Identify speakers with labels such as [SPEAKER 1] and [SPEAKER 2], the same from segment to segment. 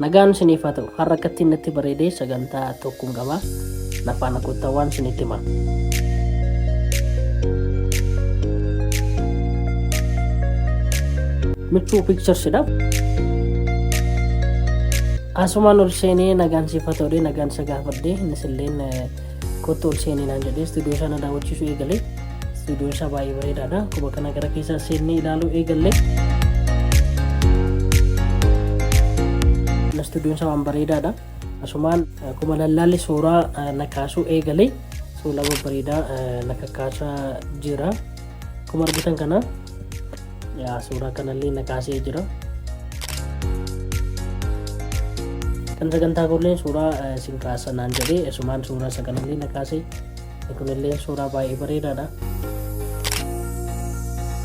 [SPEAKER 1] Nagaan isiniif haa ta'u. Har'a akkatti natti bareedee sagantaa tokkoon qaba. Nafaan akkootawwan isinitti hima. Michuu picturesidha. Asumaan ol seenee nagaan siif haa ta'u nagaan isa gaafadhee innis illeen kottu ol seenee naan jedhee istuudiyoo sana daawwachiisuu eegalee. Istuudiyoon isaa baay'ee bareedaadha. Quba kana gara keessaa seennee ilaaluu eegallee. Istuudiyoon isaa waan bareedaadha. Asumaan akkuma lallaalli suuraa nakaasuu eegalee suuraa bareedaa nakakaasaa jira. Akkuma argitan kana suuraa kanallee nakaasee jira. Kan sagantaa kunillee suuraa sinkaasa naan jedhee asumaan suuraa isa kanallee nakaasee. Kunillee suuraa baay'ee bareedaadha.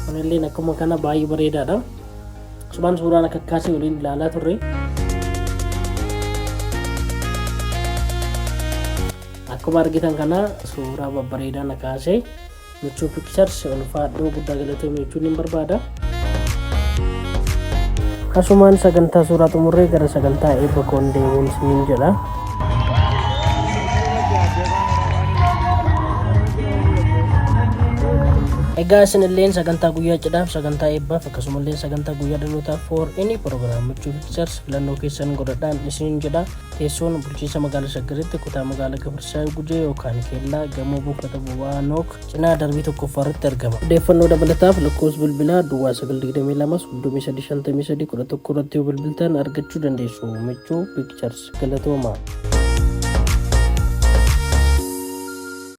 [SPEAKER 1] Kunillee akkuma kana baay'ee bareedaadha. Asumaan suuraa nakakaasee waliin ilaalaa turre. Akkuma argitan kana suuraa babbareedaa nakaasee Michuu Pictures ulfaadhoo guddaa galateeffanna jechuun nan barbaada. Asumaan sagantaa suuraa xumurree gara sagantaa eebba koon deemuun isiniin jedha. Egaa isinilleen sagantaa guyyaa cidhaaf sagantaa eebbaaf akkasumallee sagantaa guyyaa dhalootaaf for any program Michuu Pictures filannoo keessan godhadhaan isiniin jedha. Teessoon bulchiinsa magaalaa Shaggaritti kutaa magaalaa Gabirsaa Gujee yookaan Keellaa gamoo buufata boba'aa Nook cinaa darbii tokkoffaarratti argama. Odeeffannoo dabalataaf lakkoofsa bilbilaa duwwaa 922 33 11 irratti yoo bilbiltan argachuu dandeessu. Michuu Pictures galatoomaa.